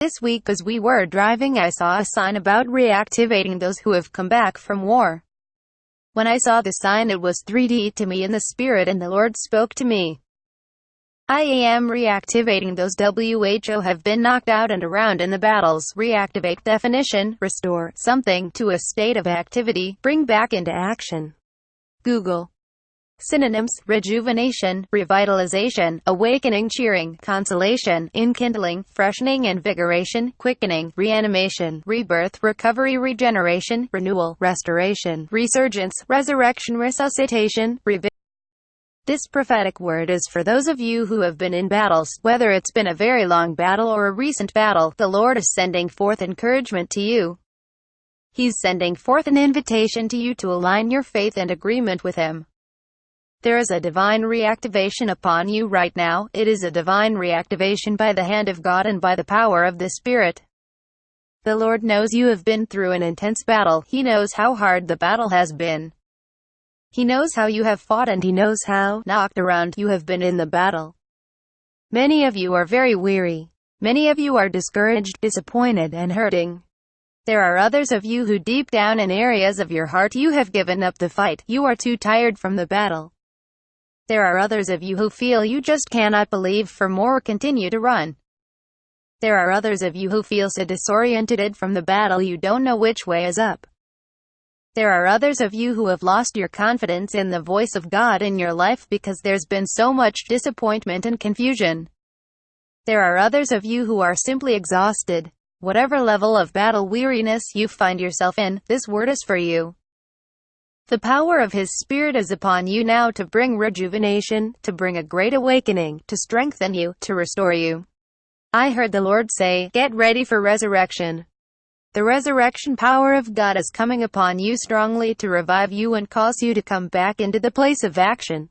This week as we were driving I saw a sign about reactivating those who have come back from war. When I saw the sign it was 3D to me in the spirit and the Lord spoke to me. I am reactivating those who have been knocked out and around in the battles. Reactivate definition, restore something to a state of activity, bring back into action. Google. Synonyms: rejuvenation, revitalization, awakening, cheering, consolation, enkindling, freshening, invigoration, quickening, reanimation, rebirth, recovery, regeneration, renewal, restoration, resurgence, resurrection, resuscitation, This prophetic word is for those of you who have been in battles, whether it's been a very long battle or a recent battle. The Lord is sending forth encouragement to you. He's sending forth an invitation to you to align your faith and agreement with Him. There is a divine reactivation upon you right now. It is a divine reactivation by the hand of God and by the power of the Spirit. The Lord knows you have been through an intense battle. He knows how hard the battle has been. He knows how you have fought and He knows how knocked around you have been in the battle. Many of you are very weary. Many of you are discouraged, disappointed, and hurting. There are others of you who deep down in areas of your heart you have given up the fight. You are too tired from the battle. There are others of you who feel you just cannot believe for more or continue to run. There are others of you who feel so disoriented from the battle you don't know which way is up. There are others of you who have lost your confidence in the voice of God in your life because there's been so much disappointment and confusion. There are others of you who are simply exhausted. Whatever level of battle weariness you find yourself in, this word is for you. The power of His Spirit is upon you now to bring rejuvenation, to bring a great awakening, to strengthen you, to restore you. I heard the Lord say, get ready for resurrection. The resurrection power of God is coming upon you strongly to revive you and cause you to come back into the place of action.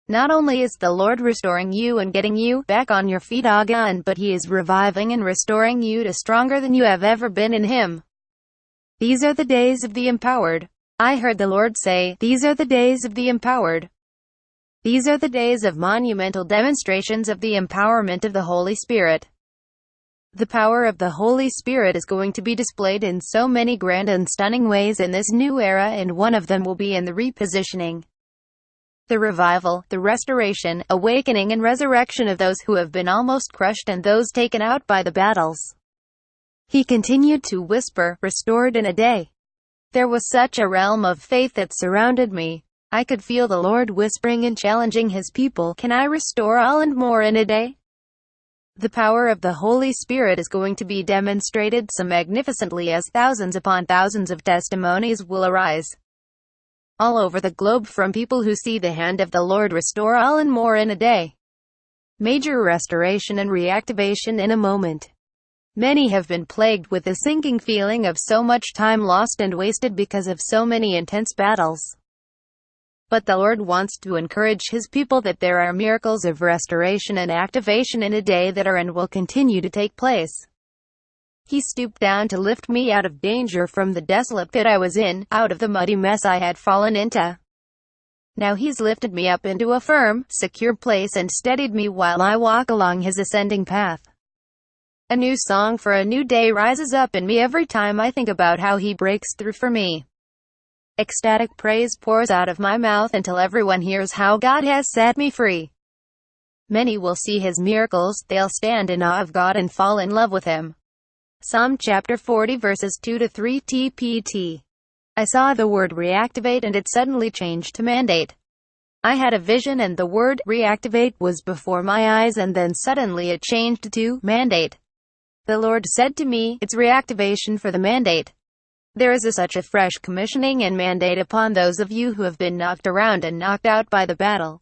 Not only is the Lord restoring you and getting you back on your feet again, but He is reviving and restoring you to stronger than you have ever been in Him. These are the days of the empowered. I heard the Lord say, these are the days of the empowered. These are the days of monumental demonstrations of the empowerment of the Holy Spirit. The power of the Holy Spirit is going to be displayed in so many grand and stunning ways in this new era, and one of them will be in the repositioning, the revival, the restoration, awakening and resurrection of those who have been almost crushed and those taken out by the battles. He continued to whisper, restored in a day. There was such a realm of faith that surrounded me. I could feel the Lord whispering and challenging His people, can I restore all and more in a day? The power of the Holy Spirit is going to be demonstrated so magnificently as thousands upon thousands of testimonies will arise all over the globe from people who see the hand of the Lord restore all and more in a day. Major restoration and reactivation in a moment. Many have been plagued with the sinking feeling of so much time lost and wasted because of so many intense battles. But the Lord wants to encourage His people that there are miracles of restoration and activation in a day that are and will continue to take place. He stooped down to lift me out of danger from the desolate pit I was in, out of the muddy mess I had fallen into. Now He's lifted me up into a firm, secure place and steadied me while I walk along His ascending path. A new song for a new day rises up in me every time I think about how He breaks through for me. Ecstatic praise pours out of my mouth until everyone hears how God has set me free. Many will see His miracles, they'll stand in awe of God and fall in love with Him. Psalm chapter 40 verses 2-3 TPT. I saw the word reactivate and it suddenly changed to mandate. I had a vision and the word reactivate was before my eyes and then suddenly it changed to mandate. The Lord said to me, it's reactivation for the mandate. There is such a fresh commissioning and mandate upon those of you who have been knocked around and knocked out by the battle.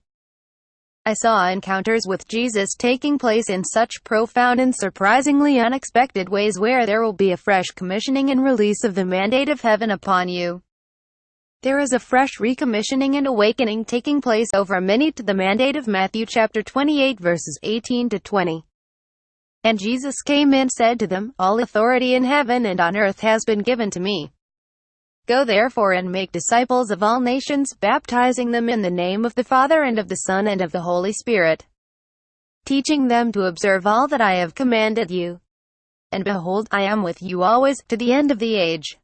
I saw encounters with Jesus taking place in such profound and surprisingly unexpected ways where there will be a fresh commissioning and release of the mandate of heaven upon you. There is a fresh recommissioning and awakening taking place over many to the mandate of Matthew chapter 28 verses 18-20. And Jesus came and said to them, all authority in heaven and on earth has been given to me. Go therefore and make disciples of all nations, baptizing them in the name of the Father and of the Son and of the Holy Spirit, teaching them to observe all that I have commanded you. And behold, I am with you always, to the end of the age.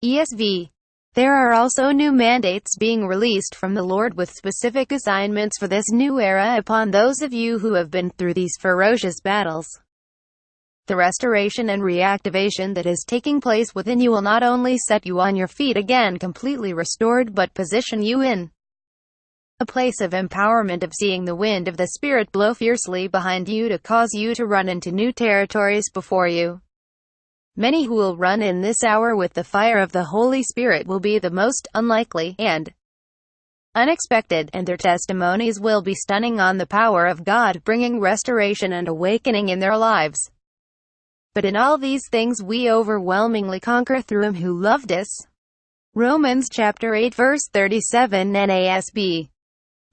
ESV. There are also new mandates being released from the Lord with specific assignments for this new era upon those of you who have been through these ferocious battles. The restoration and reactivation that is taking place within you will not only set you on your feet again completely restored but position you in a place of empowerment of seeing the wind of the Spirit blow fiercely behind you to cause you to run into new territories before you. Many who will run in this hour with the fire of the Holy Spirit will be the most unlikely and unexpected, and their testimonies will be stunning on the power of God bringing restoration and awakening in their lives. But in all these things we overwhelmingly conquer through Him who loved us. Romans chapter 8 verse 37 NASB.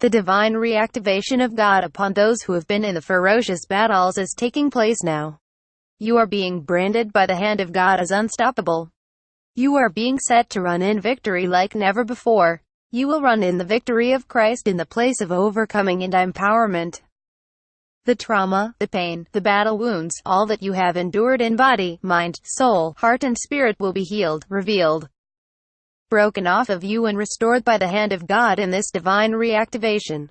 The divine reactivation of God upon those who have been in the ferocious battles is taking place now. You are being branded by the hand of God as unstoppable. You are being set to run in victory like never before. You will run in the victory of Christ in the place of overcoming and empowerment. The trauma, the pain, the battle wounds, all that you have endured in body, mind, soul, heart and spirit will be healed, revealed, broken off of you and restored by the hand of God in this divine reactivation.